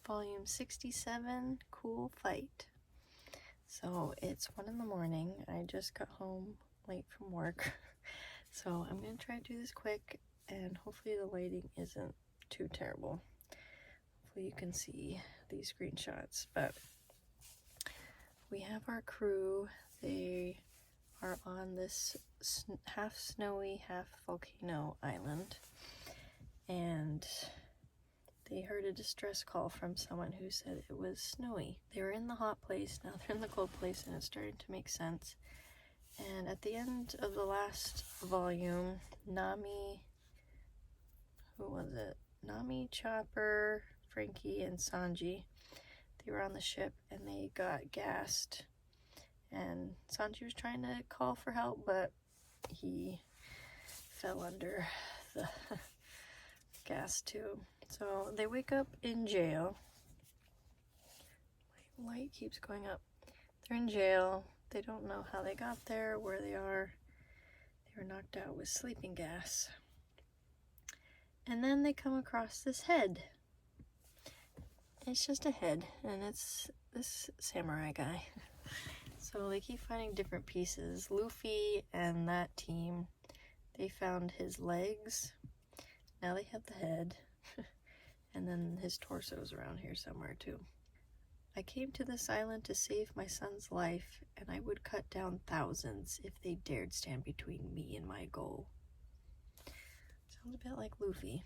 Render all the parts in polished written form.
volume 67, Cool Fight. So it's 1 in the morning. I just got home late from work. So I'm going to try to do this quick, and hopefully the lighting isn't too terrible. Hopefully you can see these screenshots. But we have our crew. They are on this half snowy, half volcano island. And they heard a distress call from someone who said it was snowy. They were in the hot place, now they're in the cold place, and it's starting to make sense. And at the end of the last volume, Nami, who was it? Nami, Chopper, Frankie, and Sanji, they were on the ship and they got gassed. And Sanji was trying to call for help, but he fell under the gas tube. So they wake up in jail. My light keeps going up. They're in jail. They don't know how they got there, where they are. They were knocked out with sleeping gas. And then they come across this head. It's just a head, and it's this samurai guy. So they keep finding different pieces. Luffy and that team, they found his legs. Now they have the head. And then his torso's around here somewhere too. I came to this island to save my son's life, and I would cut down thousands if they dared stand between me and my goal. Sounds a bit like Luffy.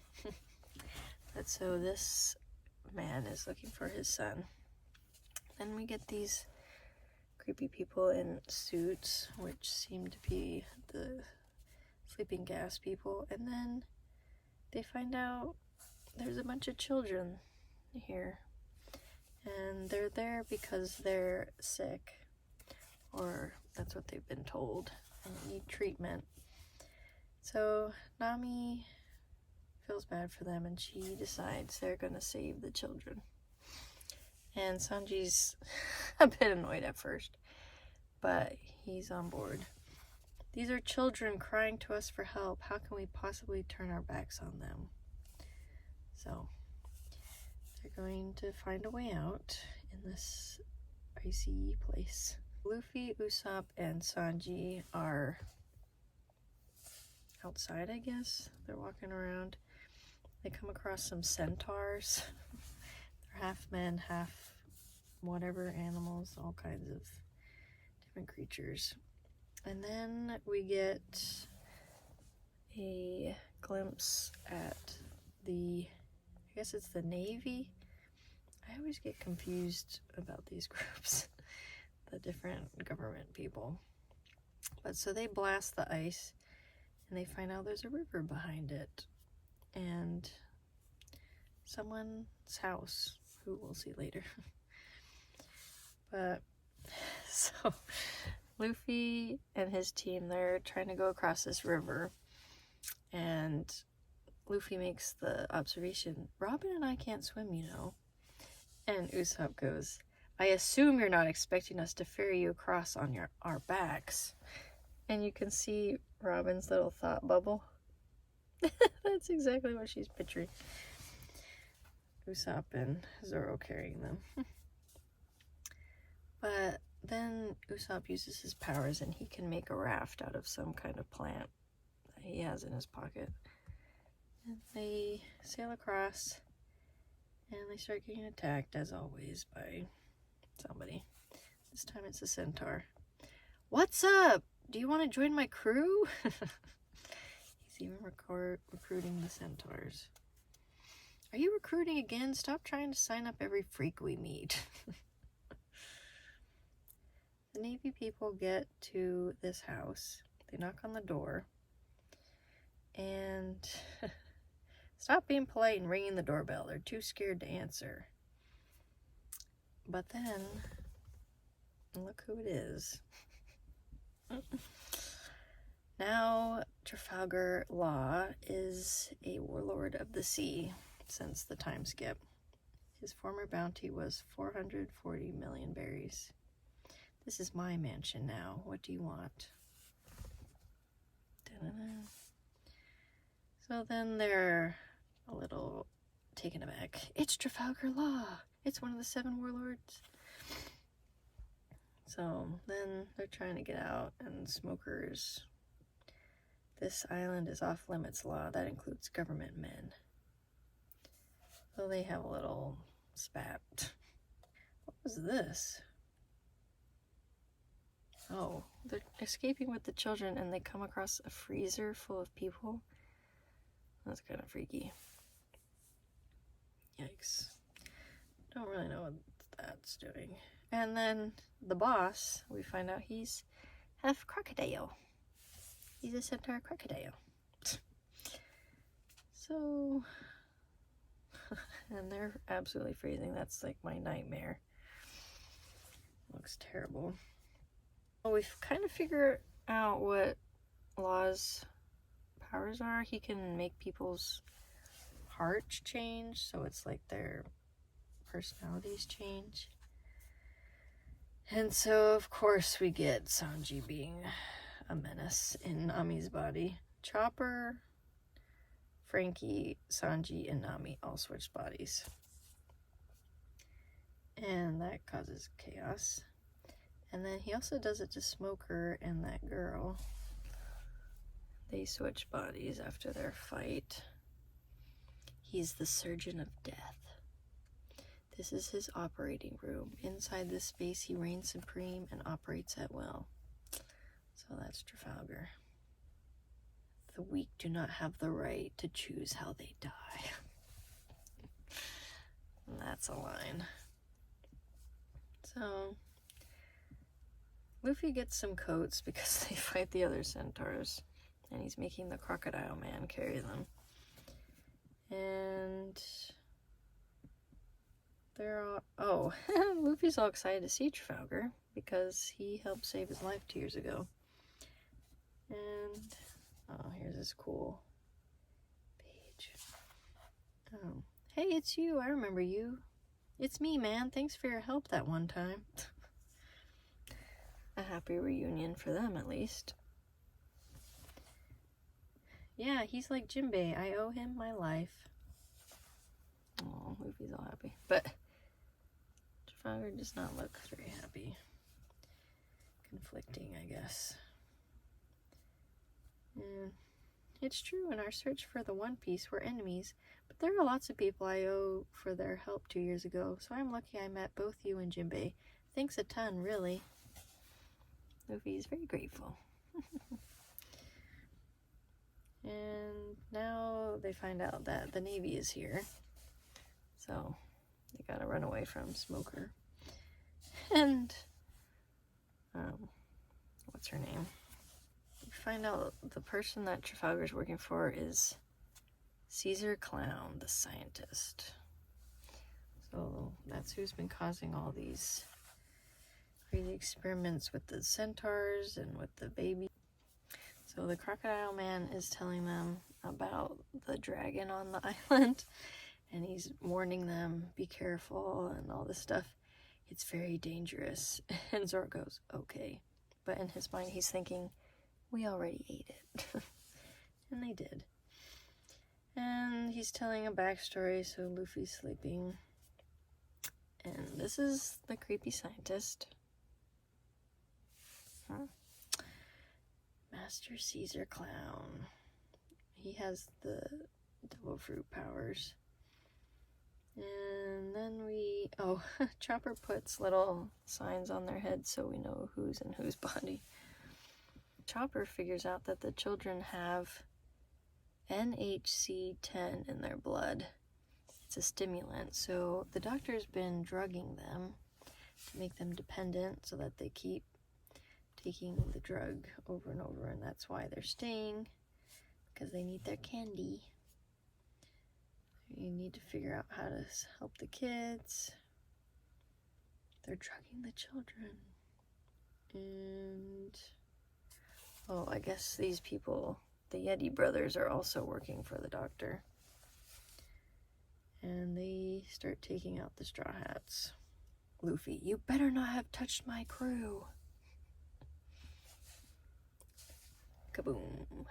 But so this man is looking for his son. Then we get these creepy people in suits, which seem to be the sleeping gas people. And then they find out there's a bunch of children here. And they're there because they're sick, or that's what they've been told, and need treatment. So Nami feels bad for them, and she decides they're gonna save the children. And Sanji's a bit annoyed at first, but he's on board. These are children crying to us for help. How can we possibly turn our backs on them? So they're going to find a way out in this icy place. Luffy, Usopp, and Sanji are outside, I guess. They're walking around. They come across some centaurs. They're half men, half whatever animals, all kinds of different creatures. And then we get a glimpse at the, I guess it's the Navy. I always get confused about these groups, the different government people. But so they blast the ice, and they find out there's a river behind it, and someone's house, who we'll see later. But so Luffy and his team, they're trying to go across this river, and Luffy makes the observation, Robin and I can't swim, you know. And Usopp goes, I assume you're not expecting us to ferry you across on our backs. And you can see Robin's little thought bubble. That's exactly what she's picturing. Usopp and Zoro carrying them. But then Usopp uses his powers, and he can make a raft out of some kind of plant that he has in his pocket. And they sail across, and they start getting attacked, as always, by somebody. This time it's a centaur. What's up? Do you want to join my crew? He's even recruiting the centaurs. Are you recruiting again? Stop trying to sign up every freak we meet. The Navy people get to this house. They knock on the door. And stop being polite and ringing the doorbell. They're too scared to answer. But then, look who it is. Now, Trafalgar Law is a warlord of the sea since the time skip. His former bounty was 440 million berries. This is my mansion now. What do you want? Da-da-da. So then they're a little taken aback. It's Trafalgar Law. It's one of the 7 warlords. So then they're trying to get out, and smokers. This island is off limits law. That includes government men. So they have a little spat. What was this? Oh, they're escaping with the children, and they come across a freezer full of people. That's kind of freaky. Yikes. Don't really know what that's doing. And then the boss, we find out he's half crocodile. He's a centaur crocodile. So, and they're absolutely freezing. That's like my nightmare. Looks terrible. Well, we've kind of figured out what Law's powers are. He can make people's hearts change, so it's like their personalities change. And so, of course, we get Sanji being a menace in Nami's body. Chopper, Frankie, Sanji, and Nami all switch bodies. And that causes chaos. And then he also does it to Smoker and that girl. They switch bodies after their fight. He's the surgeon of death. This is his operating room. Inside this space, he reigns supreme and operates at will. So that's Trafalgar. The weak do not have the right to choose how they die. And that's a line. So, Luffy gets some coats because they fight the other centaurs. And he's making the crocodile man carry them. And they're all... Oh, Luffy's all excited to see Trafalgar because he helped save his life 2 years ago. And... oh, here's this cool page. Oh. Hey, it's you. I remember you. It's me, man. Thanks for your help that one time. A happy reunion for them, at least. Yeah, he's like Jinbei. I owe him my life. Oh, Luffy's all happy. But Trafalgar does not look very happy. Conflicting, I guess. It's true, in our search for the One Piece, we're enemies, but there are lots of people I owe for their help 2 years ago, so I'm lucky I met both you and Jinbei. Thanks a ton, really. Luffy's very grateful. And now they find out that the Navy is here, so they gotta run away from Smoker. And, what's her name? Find out the person that Trafalgar's working for is Caesar Clown, the scientist. So that's who's been causing all these crazy experiments with the centaurs and with the baby. So the crocodile man is telling them about the dragon on the island, and he's warning them, be careful and all this stuff. It's very dangerous. And Zoro goes, okay. But in his mind he's thinking, we already ate it. And they did. And he's telling a backstory, so Luffy's sleeping. And this is the creepy scientist. Master Caesar Clown. He has the devil fruit powers. And then we... oh, Chopper puts little signs on their heads so we know who's in whose body. Chopper figures out that the children have NHC-10 in their blood. It's a stimulant, so the doctor's been drugging them to make them dependent so that they keep taking the drug over and over, and that's why they're staying, because they need their candy. You need to figure out how to help the kids. They're drugging the children. And... oh, I guess these people, the Yeti brothers, are also working for the doctor. And they start taking out the Straw Hats. Luffy, you better not have touched my crew. Kaboom.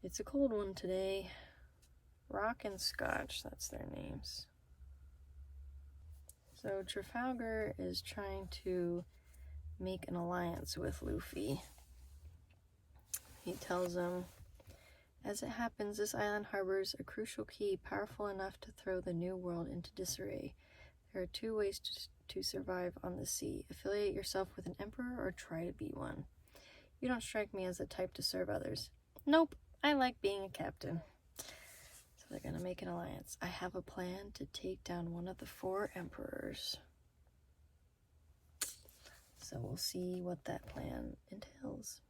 It's a cold one today. Rock and Scotch, that's their names. So Trafalgar is trying to make an alliance with Luffy. He tells him, as it happens, this island harbors a crucial key powerful enough to throw the new world into disarray. There are two ways to survive on the sea. Affiliate yourself with an emperor or try to be one. You don't strike me as the type to serve others. Nope, I like being a captain. So they're going to make an alliance. I have a plan to take down one of the 4 emperors. So we'll see what that plan entails.